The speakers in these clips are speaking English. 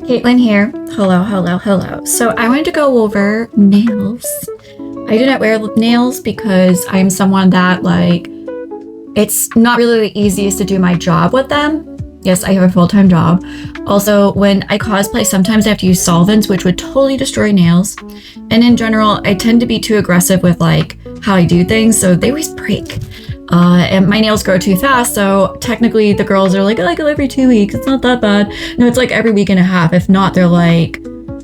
Caitlin here. Hello, hello, hello. So I wanted to go over nails. I do not wear nails because I'm someone that it's not really the easiest to do my job with them. Yes, I have a full-time job. Also, when I cosplay, sometimes I have to use solvents, which would totally destroy nails. And in general, I tend to be too aggressive with how I do things, so they always break. And my nails grow too fast, so technically the girls are like, I go every 2 weeks. It's not that bad. No, it's like every week and a half. If not, they're like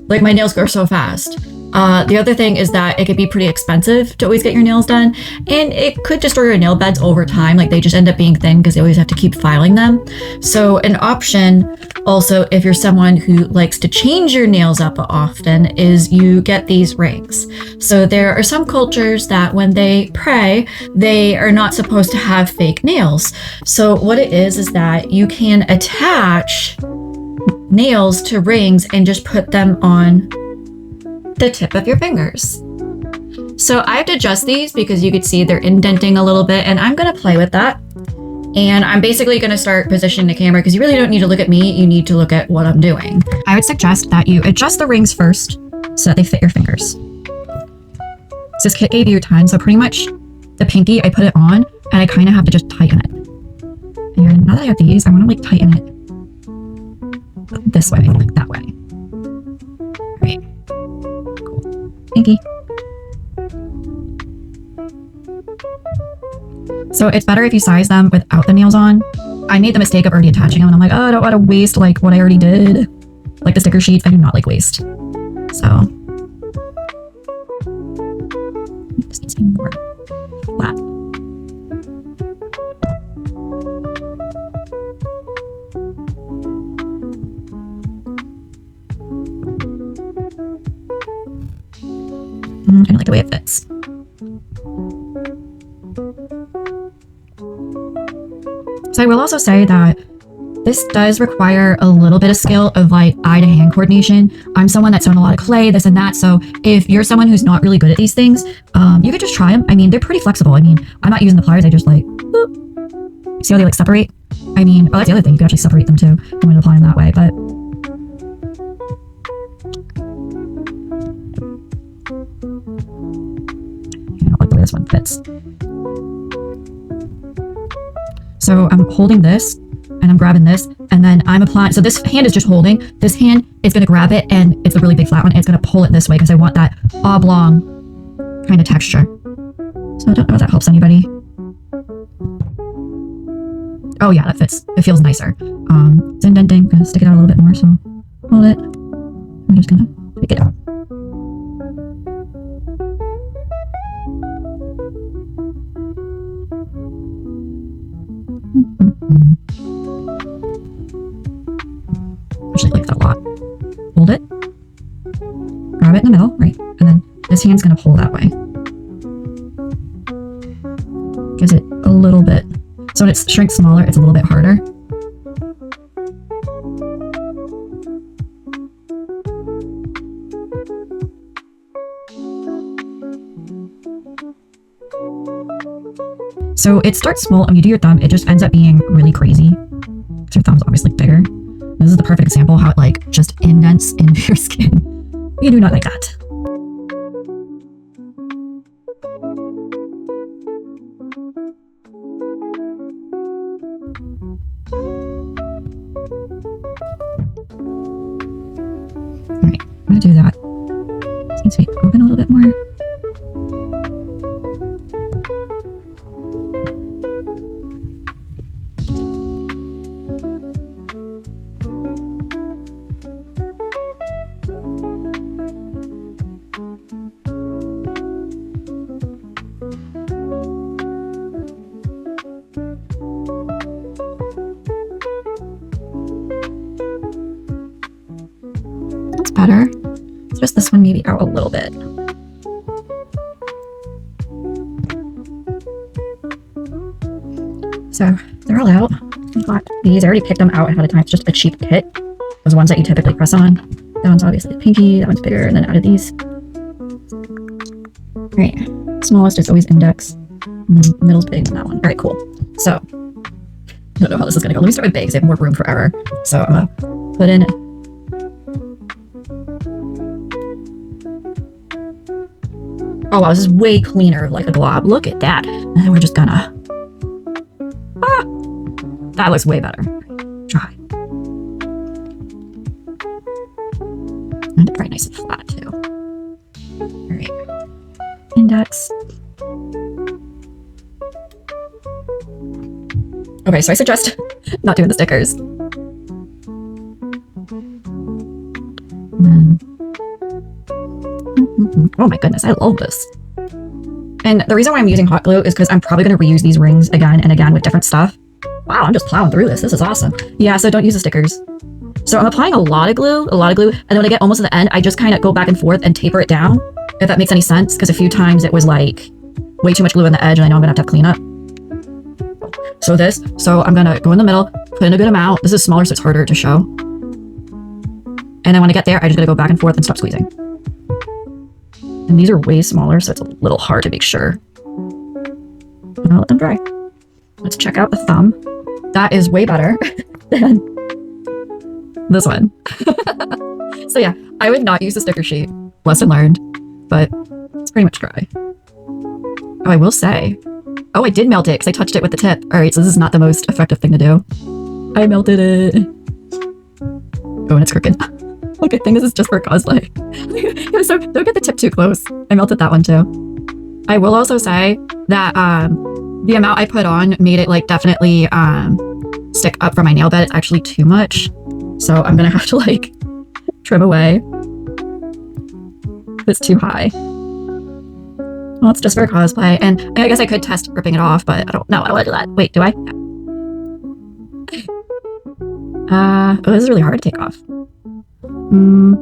my nails grow so fast. The other thing is that it could be pretty expensive to always get your nails done, and it could destroy your nail beds over time. They just end up being thin because they always have to keep filing them. So an option also, if you're someone who likes to change your nails up often, is you get these rings. So there are some cultures that when they pray, they are not supposed to have fake nails. So what it is that you can attach nails to rings and just put them on the tip of your fingers. So I have to adjust these because you could see they're indenting a little bit, and I'm gonna play with that. And I'm basically gonna start positioning the camera because you really don't need to look at me, you need to look at what I'm doing. I would suggest that you adjust the rings first so that they fit your fingers. So this kit gave you time, so pretty much the pinky, I put it on and I kind of have to just tighten it. And now that I have these, I wanna tighten it this way, that way. All right. Pinky. So it's better if you size them without the nails on. I made the mistake of already attaching them, and I'm like, oh, I don't want to waste what I already did. Like the sticker sheets, I do not like waste. So this needs to be more flat. I don't like the way it fits. So I will also say that this does require a little bit of skill of eye to hand coordination. I'm someone that's done a lot of clay, this and that. So if you're someone who's not really good at these things, you could just try them. I mean, they're pretty flexible. I mean, I'm not using the pliers. I just boop. See how they separate? I mean, oh, that's the other thing. You can actually separate them too. I'm going to apply them that way, but this one fits. So I'm holding this and I'm grabbing this, and then I'm applying. So this hand is just holding. This hand is going to grab it, and it's a really big flat one. And it's going to pull it this way because I want that oblong kind of texture. So I don't know if that helps anybody. Oh yeah, that fits. It feels nicer. It's indenting. I'm going to stick it out a little bit more. So hold it. I'm just going to take it out. Actually like that a lot. Hold it, grab it in the middle, right, and then this hand's gonna pull that way. Gives it a little bit, so when it shrinks smaller, it's a little bit harder. So it starts small, and when you do your thumb, it just ends up being really crazy. So your thumb's obviously bigger. This is the perfect example of how it just indents into your skin. You do not like that. All right, I'm gonna do that. Seems to be open a little bit more. That's better. It's just this one maybe out a little bit. So they're all out. I've got these. I already picked them out ahead of time. It's just a cheap kit. Those ones that you typically press on. That one's obviously pinky. That one's bigger. And then added these. All right. Smallest is always index. And then middle's big on that one. All right, cool. So I don't know how this is going to go. Let me start with big because I have more room for error. So I'm going to put in Oh wow, this is way cleaner, like a glob. Look at that. And then we're just gonna... Ah! That looks way better. Try. And it's very nice and flat too. Alright. Index. Okay, so I suggest not doing the stickers. Oh my goodness, I love this. And the reason why I'm using hot glue is because I'm probably going to reuse these rings again and again with different stuff. Wow, I'm just plowing through this. This is awesome. Yeah, so don't use the stickers. So I'm applying a lot of glue, and then when I get almost to the end, I just kind of go back and forth and taper it down, if that makes any sense, because a few times it was like way too much glue on the edge, and I know I'm going to have to clean up. So I'm going to go in the middle, put in a good amount. This is smaller, so it's harder to show. And then when I get there, I just got to go back and forth and stop squeezing. And these are way smaller, so it's a little hard to make sure. And I'll let them dry. Let's check out the thumb. That is way better than this one. So yeah, I would not use the sticker sheet. Lesson learned, but it's pretty much dry. Oh, I will say. Oh, I did melt it because I touched it with the tip. All right, so this is not the most effective thing to do. I melted it. Oh, and it's crooked. Okay, I think this is just for cosplay. Yeah, so don't get the tip too close. I melted that one too. I will also say that the amount I put on made it like definitely stick up from my nail bed. It's actually too much. So I'm gonna have to like trim away. It's too high. Well, it's just for cosplay. And I guess I could test ripping it off, but I don't know. I don't want to do that. Wait, do I? Oh, this is really hard to take off. Oh.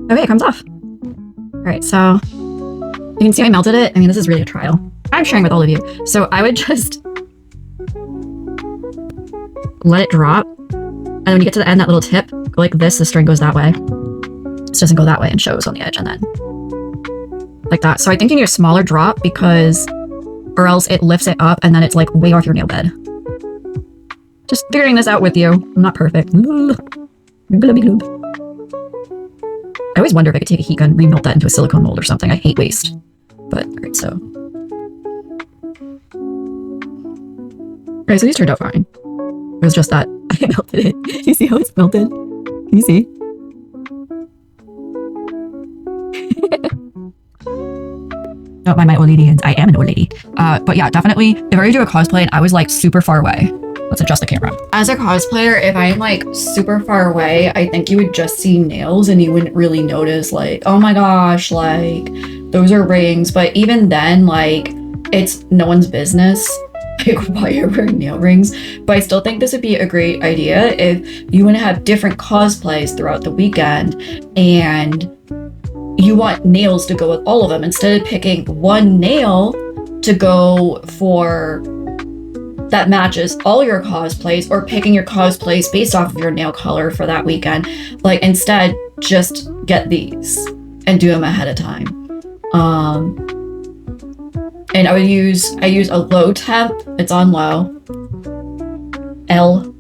Okay, it comes off. Alright, so you can see I melted it. I mean, this is really a trial. I'm sharing with all of you. So I would just let it drop. And when you get to the end, that little tip, go like this, the string goes that way. This doesn't go that way and shows on the edge, and then like that. So I think you need a smaller drop because, or else it lifts it up and then it's like way off your nail bed. Just figuring this out with you. I'm not perfect. Glooby gloob. I always wonder if I could take a heat gun, remelt that into a silicone mold or something. I hate waste. But, alright, so. Alright, so these turned out fine. It was just that I melted it. You see how it's melted? Can you see? Not my old lady, and I am an old lady. But yeah, definitely, if I were to do a cosplay and I was like super far away, let's adjust the camera. As a cosplayer, if I'm like super far away, I think you would just see nails and you wouldn't really notice like, oh my gosh, like those are rings. But even then, like it's no one's business like why you're wearing nail rings. But I still think this would be a great idea if you want to have different cosplays throughout the weekend and you want nails to go with all of them instead of picking one nail to go for that matches all your cosplays or picking your cosplays based off of your nail color for that weekend. Like instead, just get these and do them ahead of time. And I use a low temp. It's on low. L.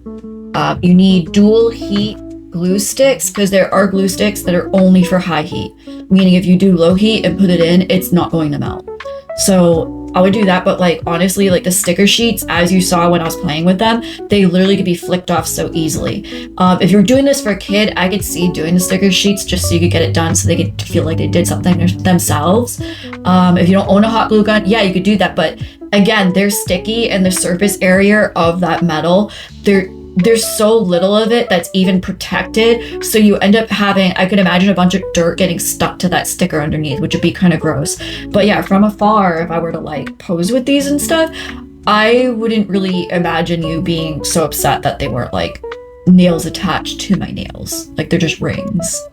You need dual heat glue sticks because there are glue sticks that are only for high heat. Meaning if you do low heat and put it in, it's not going to melt. So I would do that, but like honestly, like the sticker sheets, as you saw when I was playing with them, they literally could be flicked off so easily. If you're doing this for a kid, I could see doing the sticker sheets just so you could get it done so they could feel like they did something themselves. If you don't own a hot glue gun, yeah, you could do that. But again, they're sticky and the surface area of that metal, there's so little of it that's even protected. So you end up having, I could imagine a bunch of dirt getting stuck to that sticker underneath, which would be kind of gross. But yeah, from afar, if I were to like pose with these and stuff, I wouldn't really imagine you being so upset that they weren't like nails attached to my nails. Like they're just rings.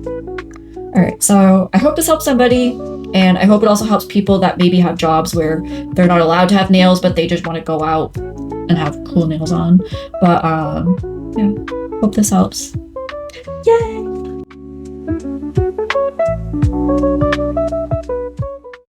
All right, so I hope this helps somebody. And I hope it also helps people that maybe have jobs where they're not allowed to have nails, but they just want to go out and have cool nails on. But yeah, hope this helps. Yay!